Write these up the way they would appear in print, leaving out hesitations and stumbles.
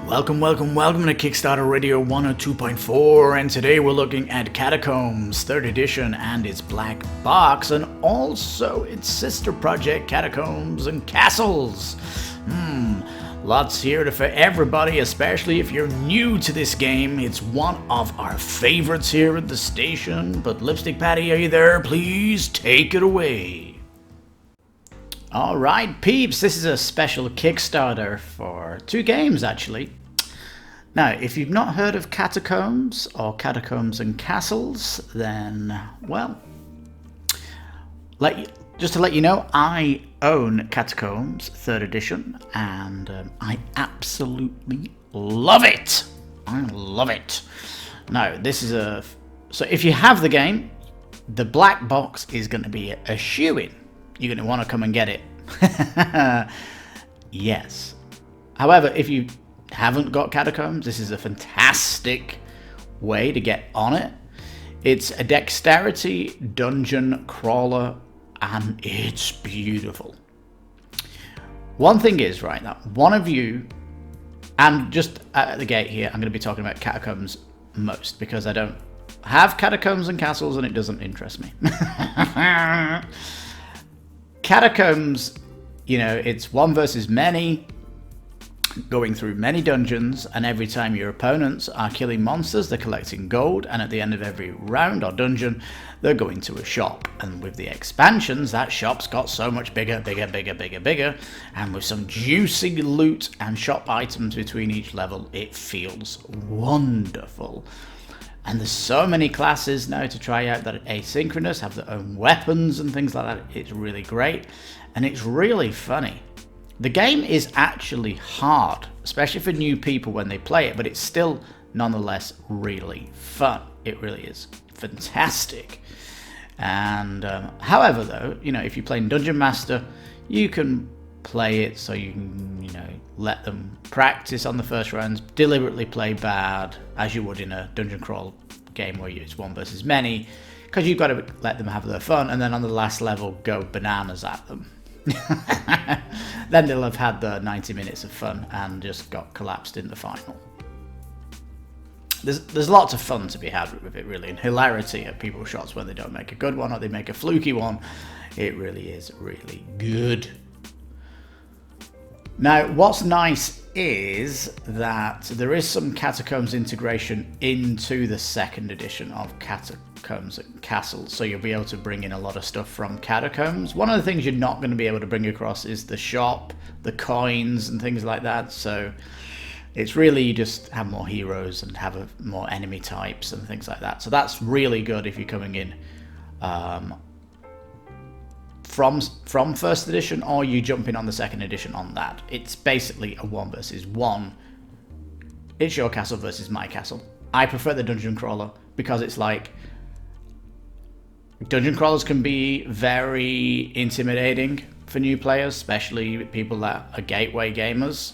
Welcome to Kickstarter Radio 102.4, and today we're looking at Catacombs 3rd edition and its black box, and also its sister project Catacombs and Castles. Lots here for everybody, especially if you're new to this game. It's one of our favorites here at the station, but Lipstickpaddy, are you there? Please take it away. Alright peeps, this is a special Kickstarter for 2 games actually. Now, if you've not heard of Catacombs or Catacombs and Castles, then, well, just to let you know, I own Catacombs 3rd edition, and I absolutely love it. I love it. Now, this is so if you have the game, the black box is going to be a shoo-in. You're going to want to come and get it. Yes. However, if you haven't got Catacombs, this is a fantastic way to get on it. It's a dexterity dungeon crawler, and it's beautiful. One thing is, right, that one of you, and just at the gate here, I'm going to be talking about Catacombs most, because I don't have Catacombs and Castles, and it doesn't interest me. Catacombs, you know, it's one versus many, going through many dungeons, and every time your opponents are killing monsters, they're collecting gold, and at the end of every round or dungeon, they're going to a shop. And with the expansions, that shop's got so much bigger, and with some juicy loot and shop items between each level, it feels wonderful. And there's so many classes now to try out that are asynchronous, have their own weapons and things like that. It's really great, and it's really funny. The game is actually hard, especially for new people when they play it, but it's still nonetheless really fun. It really is fantastic. And however, though, you know, if you're playing Dungeon Master, you can play it so you can, you know, let them practice on the first rounds, deliberately play bad, as you would in a dungeon crawl game where it's one versus many, because you've got to let them have their fun, and then on the last level go bananas at them. Then they'll have had the 90 minutes of fun and just got collapsed in the final. There's lots of fun to be had with it, really, and hilarity at people's shots when they don't make a good one or they make a fluky one. It really is really good. Now, what's nice is that there is some Catacombs integration into the 2nd edition of Catacombs and Castles, so you'll be able to bring in a lot of stuff from Catacombs. One of the things you're not going to be able to bring across is the shop, the coins and things like that, so it's really, you just have more heroes and have more enemy types and things like that. So that's really good if you're coming in from 1st edition, or you jump in on the 2nd edition on that. It's basically a 1 versus 1. It's your castle versus my castle. I prefer the dungeon crawler because it's like, dungeon crawlers can be very intimidating for new players, especially people that are gateway gamers.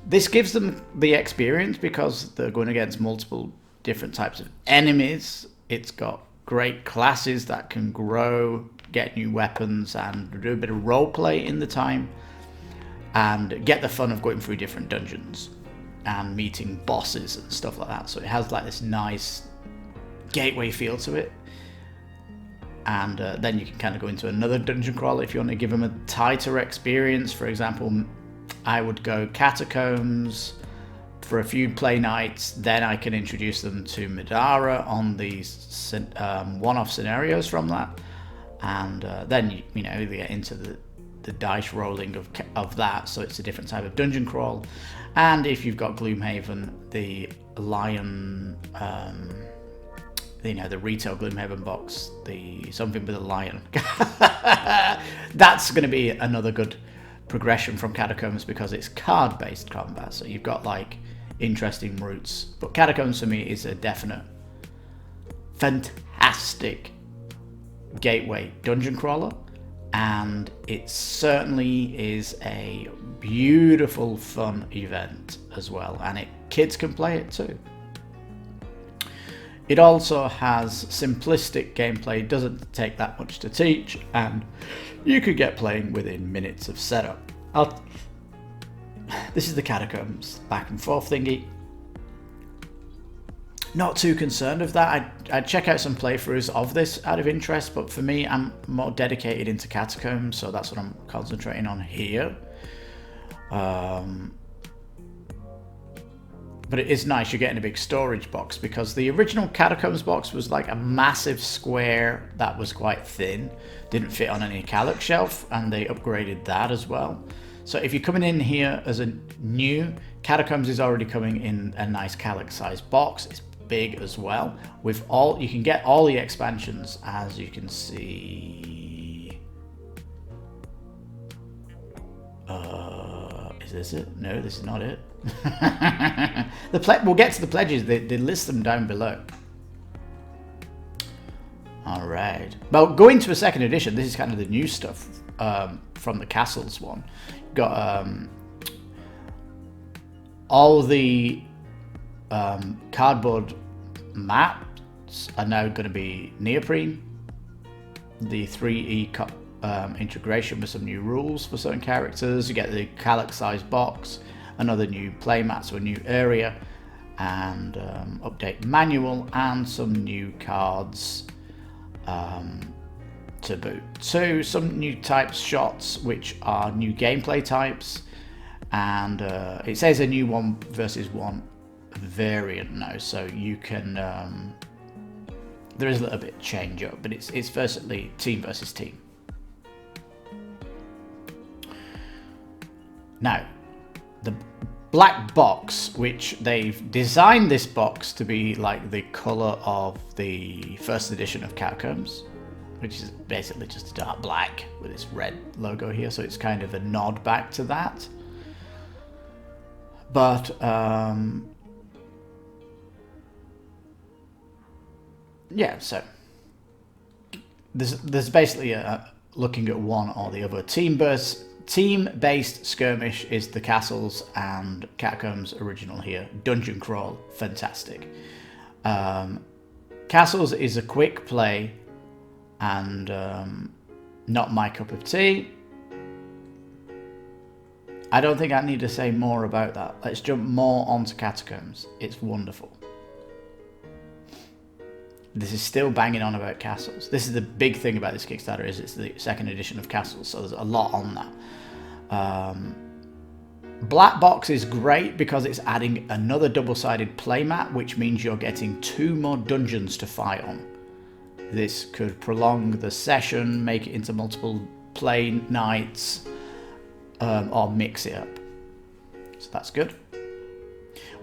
This gives them the experience because they're going against multiple different types of enemies. It's got great classes that can grow, get new weapons, and do a bit of roleplay in the time, and get the fun of going through different dungeons and meeting bosses and stuff like that. So it has like this nice gateway feel to it. And then you can kind of go into another dungeon crawl if you want to give them a tighter experience. For example, I would go Catacombs for a few play nights, then I can introduce them to Madara on these one-off scenarios from that, and then you know, they get into the dice rolling of that, so it's a different type of dungeon crawl. And if you've got Gloomhaven, the lion, you know, the retail Gloomhaven box, the something with a lion, that's going to be another good progression from Catacombs because it's card-based combat, so you've got like interesting routes. But Catacombs for me is a definite fantastic gateway dungeon crawler, and it certainly is a beautiful fun event as well, and kids can play it too. It also has simplistic gameplay, doesn't take that much to teach, and you could get playing within minutes of setup. this is the Catacombs back and forth thingy. Not too concerned with that. I'd check out some playthroughs of this out of interest, but for me, I'm more dedicated into Catacombs, so that's what I'm concentrating on here. But it is nice you're getting a big storage box, because the original Catacombs box was like a massive square that was quite thin, didn't fit on any Calyx shelf, and they upgraded that as well. So if you're coming in here as a new, Catacombs is already coming in a nice Calyx size box. It's big as well. With all, you can get all the expansions, as you can see. Is this it? No, this is not it. We'll get to the pledges. They list them down below. All right. Well, going to a second edition, this is kind of the new stuff from the Castles one. Got all the cardboard maps are now going to be neoprene. The 3E integration with some new rules for certain characters. You get the Calyx size box, another new playmat, so a new area, and update manual, and some new cards to boot. So some new types shots, which are new gameplay types, and it says a new 1 versus 1 variant now, so you can there is a little bit of change up, but it's firstly team versus team. Now, the black box, which they've designed this box to be like the color of the first edition of Catacombs, which is basically just a dark black with this red logo here, so it's kind of a nod back to that. But yeah, so there's basically looking at one or the other. Team-based skirmish is the Castles and Catacombs original here. Dungeon crawl, fantastic. Castles is a quick play and not my cup of tea. I don't think I need to say more about that. Let's jump more onto Catacombs. It's wonderful. This is still banging on about Castles. This is the big thing about this Kickstarter, is it's the second edition of Castles, so there's a lot on that. Black box is great because it's adding another double-sided playmat, which means you're getting 2 more dungeons to fight on. This could prolong the session, make it into multiple play nights, or mix it up. So that's good.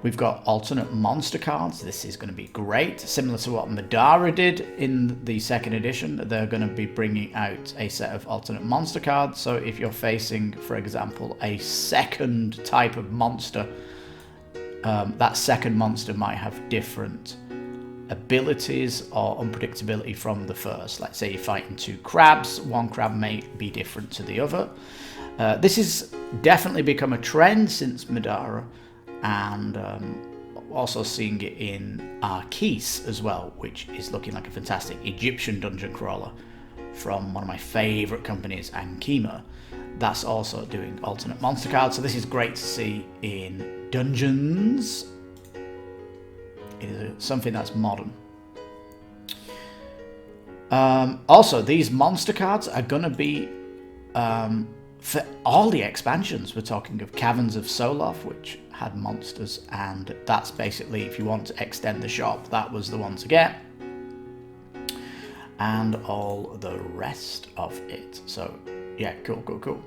We've got alternate monster cards. This is going to be great. Similar to what Madara did in the second edition, they're going to be bringing out a set of alternate monster cards. So if you're facing, for example, a second type of monster, that second monster might have different abilities or unpredictability from the first. Let's say you're fighting 2 crabs. One crab may be different to the other. This has definitely become a trend since Madara, and also seeing it in Arceus as well, which is looking like a fantastic Egyptian dungeon crawler from one of my favourite companies, Ankima. That's also doing alternate monster cards, so this is great to see in dungeons. It is something that's modern. Also, these monster cards are going to be for all the expansions. We're talking of Caverns of Soloth, which had monsters, and that's basically, if you want to extend the shop, that was the one to get, and all the rest of it. So yeah, cool.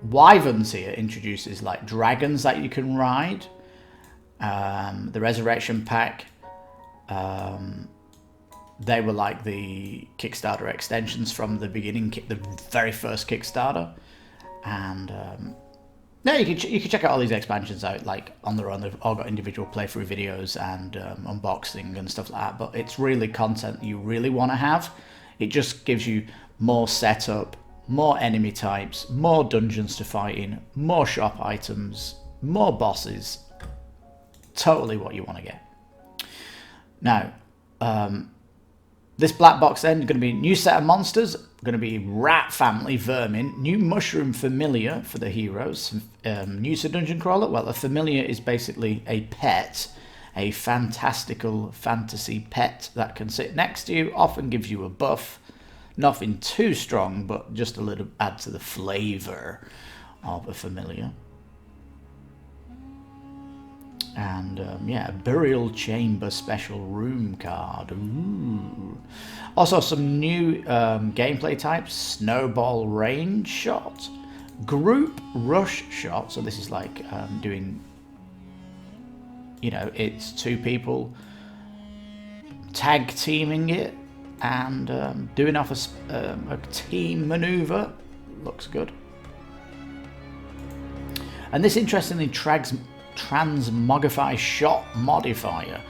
Wyverns here introduces like dragons that you can ride. The Resurrection Pack, they were like the Kickstarter extensions from the beginning, the very first Kickstarter. And no, you can check out all these expansions out like on their own. They've all got individual playthrough videos and unboxing and stuff like that. But it's really content you really want to have. It just gives you more setup, more enemy types, more dungeons to fight in, more shop items, more bosses. Totally what you want to get. Now, This black box then is going to be a new set of monsters, going to be rat family vermin, new mushroom familiar for the heroes, new to dungeon crawler. Well, a familiar is basically a pet, a fantastical fantasy pet that can sit next to you, often gives you a buff. Nothing too strong, but just a little add to the flavour of a familiar. And yeah, Burial Chamber Special Room card. Ooh. Also some new gameplay types. Snowball Range Shot, Group Rush Shot. So this is like doing, you know, it's two people tag teaming it and doing off a team maneuver. Looks good. And this interestingly Transmogrify Shot Modifier.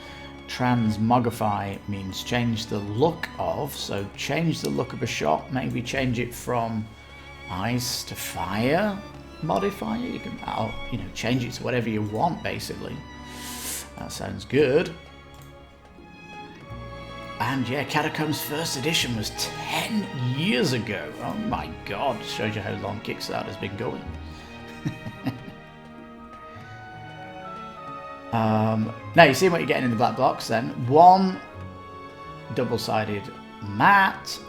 Transmogrify means change the look of, so change the look of a shot, maybe change it from ice to fire modifier. You can, you know, change it to whatever you want basically. That sounds good. And yeah, Catacombs first edition was 10 years ago. Oh my god, shows you how long Kickstarter's been going. Now you see what you're getting in the black box then. One double-sided mat,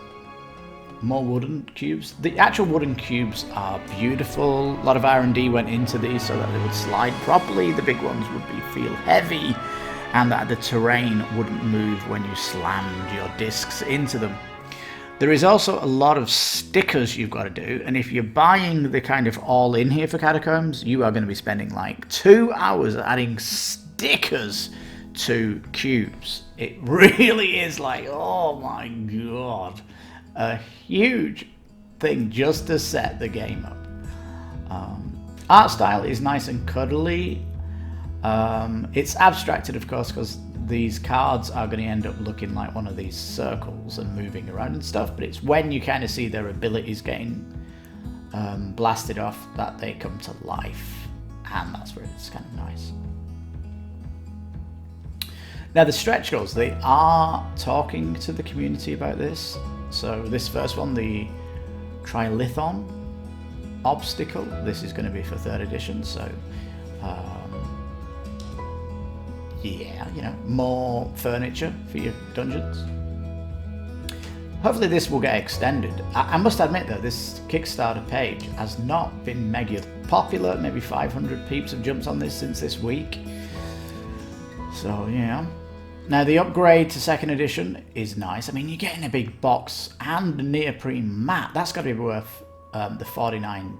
more wooden cubes. The actual wooden cubes are beautiful. A lot of R&D went into these so that they would slide properly. The big ones would feel heavy, and that the terrain wouldn't move when you slammed your discs into them. There is also a lot of stickers you've got to do, and if you're buying the kind of all-in here for Catacombs, you are going to be spending like 2 hours adding stickers to cubes. It really is like, oh my god, a huge thing just to set the game up. Art style is nice and cuddly. It's abstracted, of course, because these cards are going to end up looking like one of these circles and moving around and stuff, but it's when you kind of see their abilities getting blasted off that they come to life, and that's where it's kind of nice. Now the stretch goals, they are talking to the community about this. So this first one, the Trilithon Obstacle, this is going to be for 3rd edition, so yeah, you know, more furniture for your dungeons. Hopefully this will get extended. I must admit though, this Kickstarter page has not been mega popular. Maybe 500 peeps have jumped on this since this week. So yeah. Now the upgrade to 2nd edition is nice. I mean, you're getting a big box and a neoprene mat. That's got to be worth the 49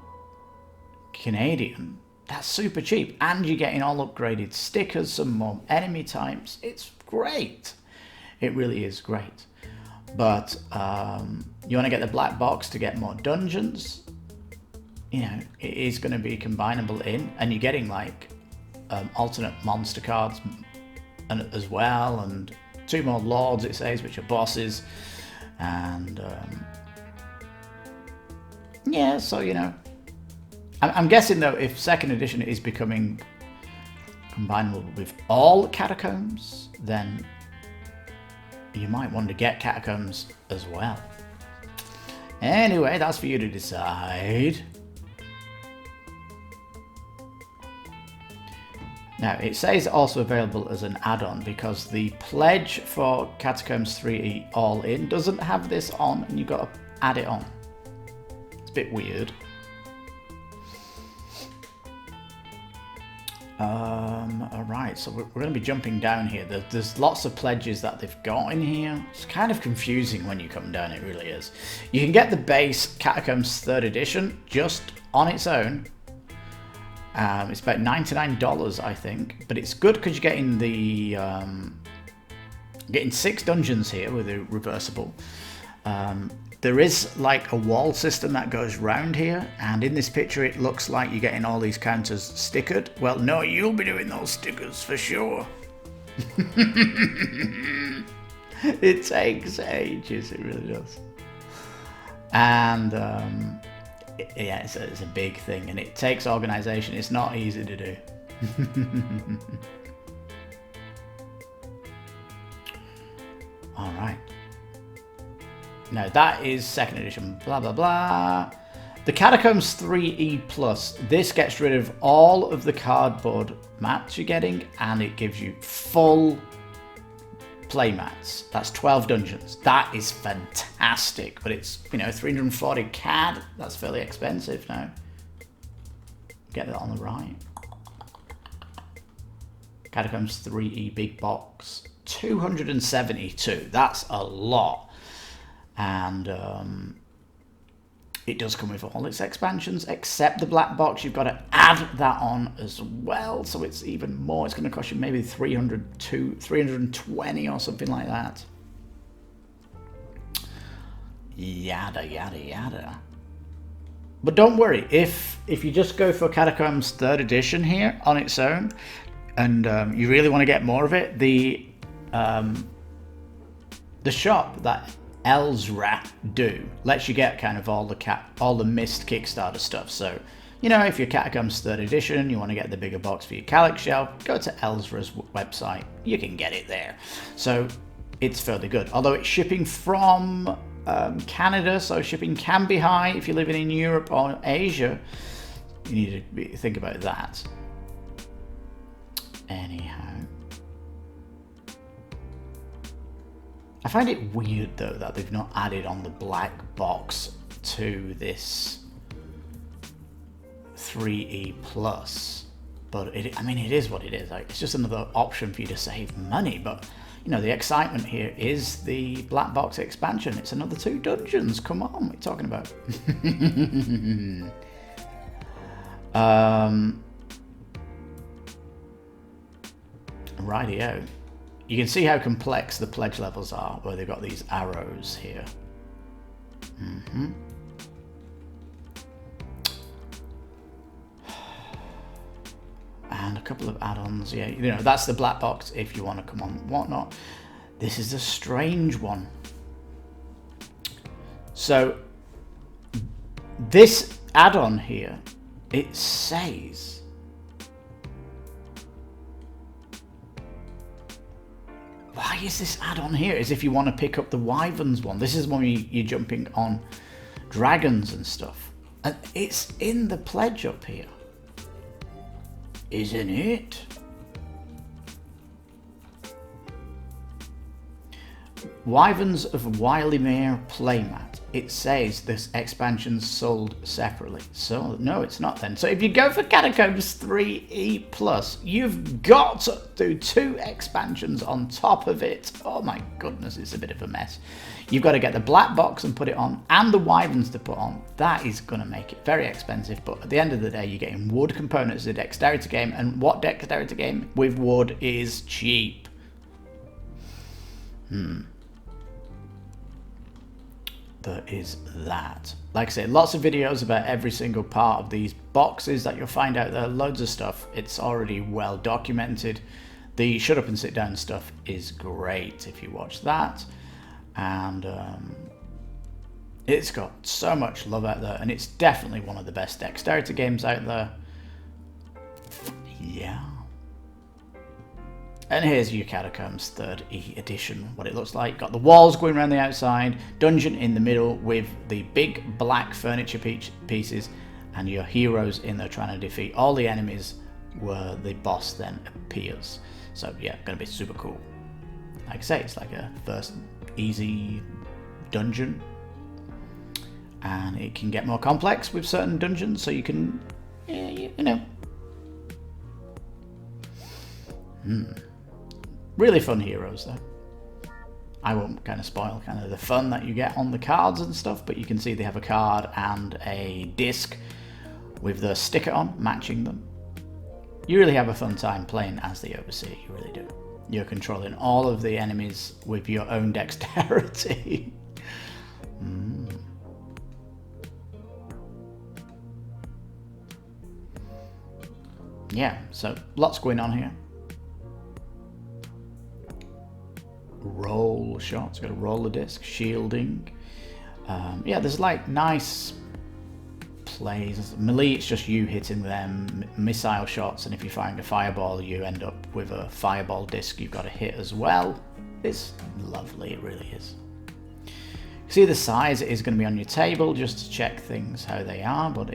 Canadian. That's super cheap, and you're getting all upgraded stickers, some more enemy types. It's great. It really is great. But you want to get the black box to get more dungeons. You know, it is going to be combinable in, and you're getting like alternate monster cards as well, and 2 more lords, it says, which are bosses. And yeah, so you know, I'm guessing though, if 2nd edition is becoming combinable with all Catacombs, then you might want to get Catacombs as well. Anyway, that's for you to decide. Now, it says also available as an add-on because the pledge for Catacombs 3 All-In doesn't have this on, and you've got to add it on. It's a bit weird. Alright, so we're going to be jumping down here. There's lots of pledges that they've got in here. It's kind of confusing when you come down, it really is. You can get the base Catacombs 3rd edition just on its own. It's about $99, I think, but it's good because you're getting the getting 6 dungeons here with a reversible. There is like a wall system that goes round here, and in this picture it looks like you're getting all these counters stickered. Well, no, you'll be doing those stickers for sure. It takes ages, it really does. And yeah, it's a big thing, and it takes organisation. It's not easy to do. All right. No, that is second edition. Blah, blah, blah. The Catacombs 3E Plus. This gets rid of all of the cardboard mats you're getting, and it gives you full play mats. That's 12 dungeons. That is fantastic, but it's, 340 CAD. That's fairly expensive now. Get that on the right. Catacombs 3E Big Box. 272. That's a lot. And it does come with all its expansions except the black box. You've got to add that on as well, so it's even more. It's going to cost you maybe 320 or something like that. Yada yada yada. But don't worry, if you just go for Catacombs 3rd edition here on its own, and you really want to get more of it, the shop that Elsra do lets you get kind of all the missed Kickstarter stuff. So, if you're Catacombs 3rd edition, you want to get the bigger box for your Calyx shelf, go to Elsra's website. You can get it there. So it's fairly good. Although it's shipping from Canada, so shipping can be high if you're living in Europe or Asia. You need to think about that. Anyhow. I find it weird though that they've not added on the black box to this 3E Plus, but it is what it is. Like, it's just another option for you to save money. But the excitement here is the black box expansion. It's another 2 dungeons. Come on, what are you talking about? Rightio. You can see how complex the pledge levels are, where they've got these arrows here. And a couple of add-ons. Yeah, that's the black box if you want to come on whatnot. This is a strange one. So this add-on here, it says why is this add-on here? As if you want to pick up the Wyverns one. This is when you're jumping on dragons and stuff. And it's in the pledge up here. Isn't it? Wyverns of Wilymere playmat. It says this expansion's sold separately. So no, it's not then. So if you go for Catacombs 3E Plus, you've got to do 2 expansions on top of it. Oh my goodness, it's a bit of a mess. You've got to get the black box and put it on, and the Wyverns to put on. That is going to make it very expensive, but at the end of the day, you're getting wood components. It's a dexterity game, and what dexterity game with wood is cheap? There is that. Like I say, lots of videos about every single part of these boxes that you'll find out there. Loads of stuff. It's already well documented. The shut up and sit down stuff is great if you watch that. And it's got so much love out there, and it's definitely one of the best dexterity games out there. Yeah. And here's your Catacombs 3rd edition, what it looks like. Got the walls going around the outside, dungeon in the middle with the big black furniture pieces, and your heroes in there trying to defeat all the enemies where the boss then appears. So yeah, gonna be super cool. Like I say, it's like a first easy dungeon, and it can get more complex with certain dungeons, so you can, Really fun heroes though. I won't kind of spoil kind of the fun that you get on the cards and stuff, but you can see they have a card and a disc with the sticker on, matching them. You really have a fun time playing as the Overseer, you really do. You're controlling all of the enemies with your own dexterity. Yeah, so lots going on here. Roll shots, got to roll the disc, shielding. Yeah, there's like nice plays. Melee, it's just you hitting them, missile shots, and if you find a fireball, you end up with a fireball disc you've got to hit as well. It's lovely, it really is. See the size, it is going to be on your table just to check things how they are, but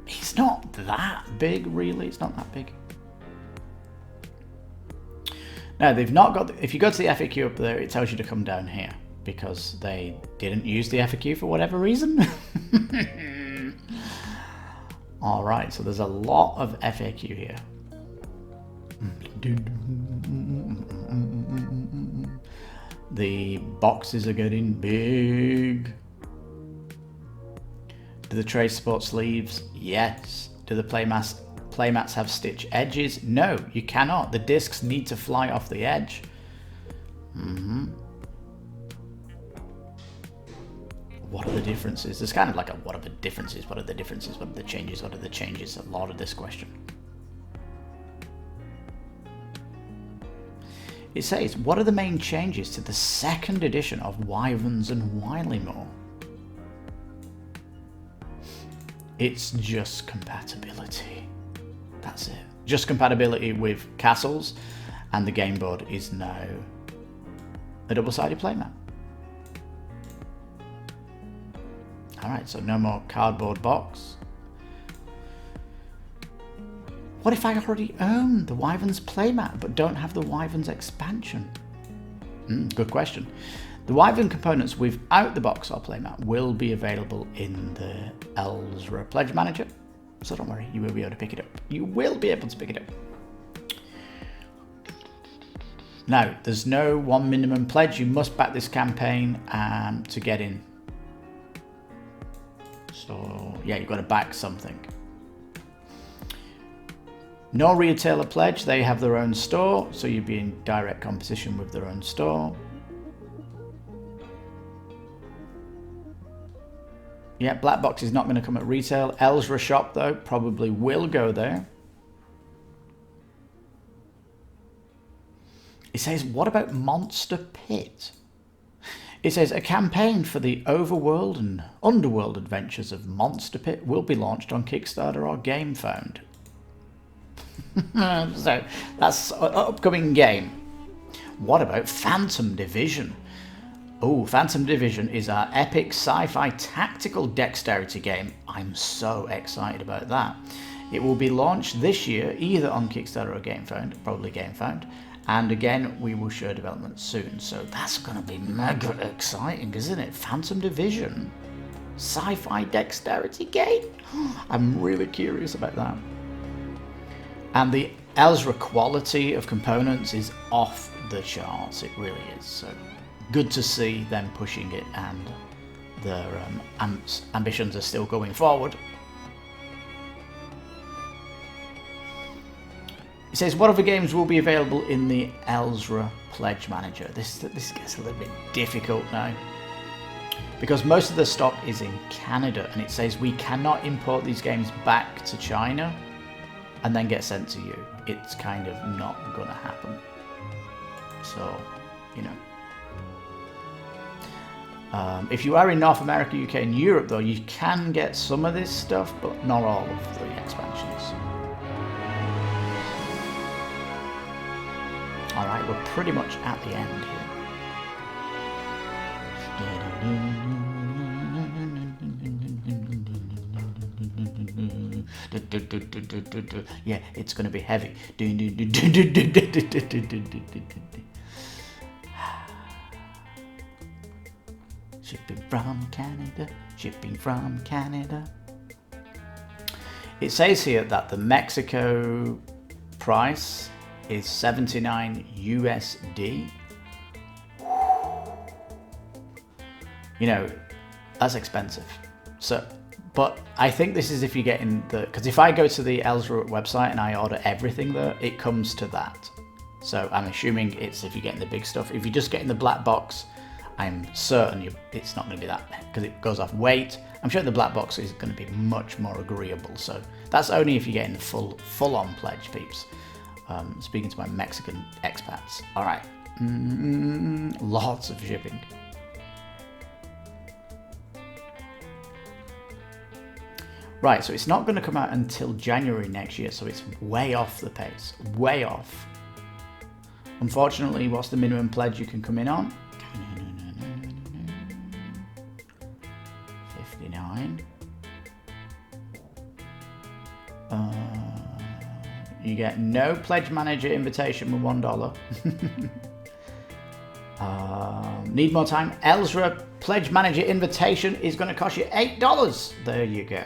it's not that big, really. It's not that big. Now, they've not got, if you go to the FAQ up there, it tells you to come down here because they didn't use the FAQ for whatever reason. All right, so there's a lot of FAQ here. The boxes are getting big. Do the trays support sleeves? Yes. Do the playmats have stitch edges? No, you cannot. The discs need to fly off the edge. What are the differences? There's kind of like a what are the differences? What are the differences? What are the changes? What are the changes? A lot of this question. It says, what are the main changes to the second edition of Wyverns and Wylymore? It's just compatibility. That's it. Just compatibility with castles, and the game board is now a double-sided playmat. Alright, so no more cardboard box. What if I already own the Wyverns playmat but don't have the Wyverns expansion? Good question. The Wyvern components without the box or playmat will be available in the Elsra Pledge Manager, so don't worry, you will be able to pick it up. You will be able to pick it up. Now, there's no one minimum pledge. You must back this campaign to get in. So, yeah, you've got to back something. No retailer pledge, they have their own store, so you'd be in direct competition with their own store. Yeah, Black Box is not going to come at retail. Elsra Shop, though, probably will go there. It says, what about Monster Pit? It says, a campaign for the overworld and underworld adventures of Monster Pit will be launched on Kickstarter or GameFound. So that's an upcoming game. What about Phantom Division? Oh, Phantom Division is our epic sci-fi tactical dexterity game. I'm so excited about that. It will be launched this year, either on Kickstarter or GameFound, probably GameFound. And again, we will show development soon. So that's going to be mega exciting, isn't it? Phantom Division, sci-fi dexterity game. I'm really curious about that. And the Elsra quality of components is off the charts. It really is. So good to see them pushing it, and their ambitions are still going forward. It says, what other games will be available in the Elsra Pledge Manager? This gets a little bit difficult now, because most of the stock is in Canada, and it says we cannot import these games back to China and then get sent to you. It's kind of not gonna happen. So, you know. If you are in North America, UK and Europe though, you can get some of this stuff, but not all of the expansions. Alright, we're pretty much at the end here. Yeah, it's going to be heavy. Shipping from Canada, shipping from Canada. It says here that the Mexico price is 79 USD. You know, that's expensive. So, but I think this is if you get in the, because if I go to the Elsra website and I order everything there, it comes to that. So I'm assuming it's if you get in the big stuff. If you just get in the black box, I'm certain it's not going to be that, because it goes off weight. I'm sure the black box is going to be much more agreeable. So that's only if you get in the full-on pledge, peeps. Speaking to my Mexican expats. All right, lots of shipping. Right, so it's not going to come out until January next year, so it's way off the pace, way off. Unfortunately, what's the minimum pledge you can come in on? You get no pledge manager invitation with $1. Need more time? Elsra pledge manager invitation is going to cost you $8. There you go.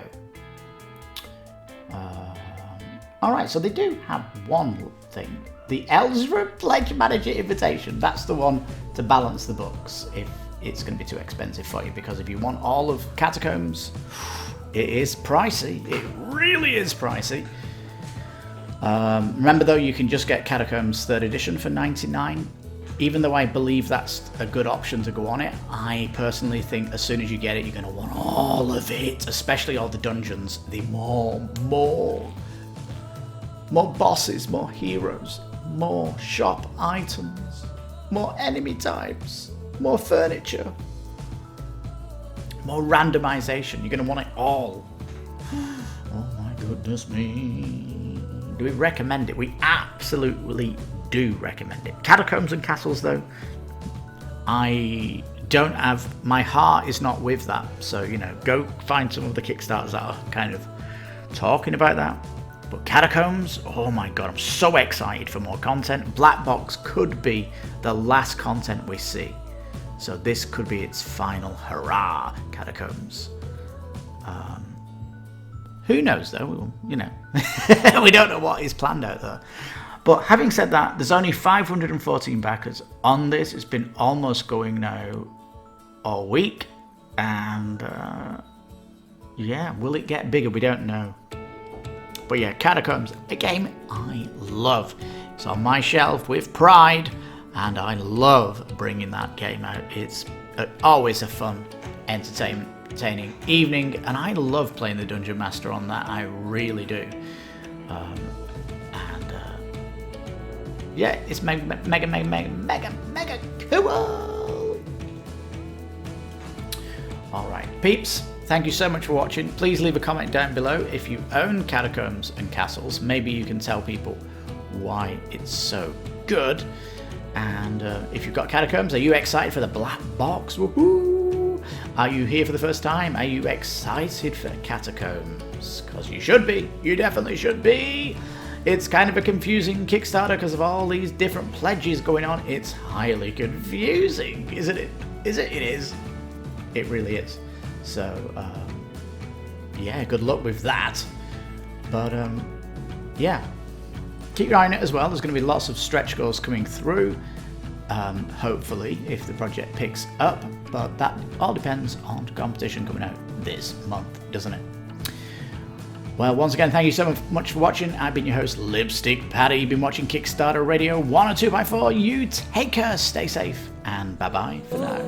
Alright, so they do have one thing. The Elsra pledge manager invitation. That's the one to balance the books if it's going to be too expensive for you. Because if you want all of Catacombs, it is pricey. It really is pricey. Remember though, you can just get Catacombs 3rd edition for $99. Even though I believe that's a good option to go on it, I personally think as soon as you get it, you're going to want all of it, especially all the dungeons. The more bosses, more heroes, more shop items, more enemy types, more furniture, more randomization. You're going to want it all. Oh my goodness me. Do we recommend it? We absolutely do recommend it. Catacombs and Castles, though, I don't have, my heart is not with that. So, go find some of the Kickstarters that are kind of talking about that. But Catacombs, oh my god, I'm so excited for more content. Black Box could be the last content we see. So this could be its final hurrah, Catacombs. Who knows though, we don't know what is planned out there. But having said that, there's only 514 backers on this. It's been almost going now all week. And will it get bigger? We don't know. But yeah, Catacombs, a game I love. It's on my shelf with pride, and I love bringing that game out. It's always a fun, entertaining evening, and I love playing the Dungeon Master on that. I really do. It's mega cool. Alright, peeps, thank you so much for watching. Please leave a comment down below if you own Catacombs and Castles. Maybe you can tell people why it's so good. And if you've got Catacombs, are you excited for the black box? Woohoo! Are you here for the first time? Are you excited for Catacombs? Because you should be. You definitely should be. It's kind of a confusing Kickstarter because of all these different pledges going on. It's highly confusing, isn't it? Is it? It is. It really is. So, good luck with that. But, keep your eye on it as well. There's going to be lots of stretch goals coming through, hopefully, if the project picks up. But that all depends on competition coming out this month, doesn't it? Well, once again, thank you so much for watching. I've been your host, Lipstickpaddy. You've been watching Kickstarter Radio 1 or 2x4. You take care, stay safe, and bye-bye for now.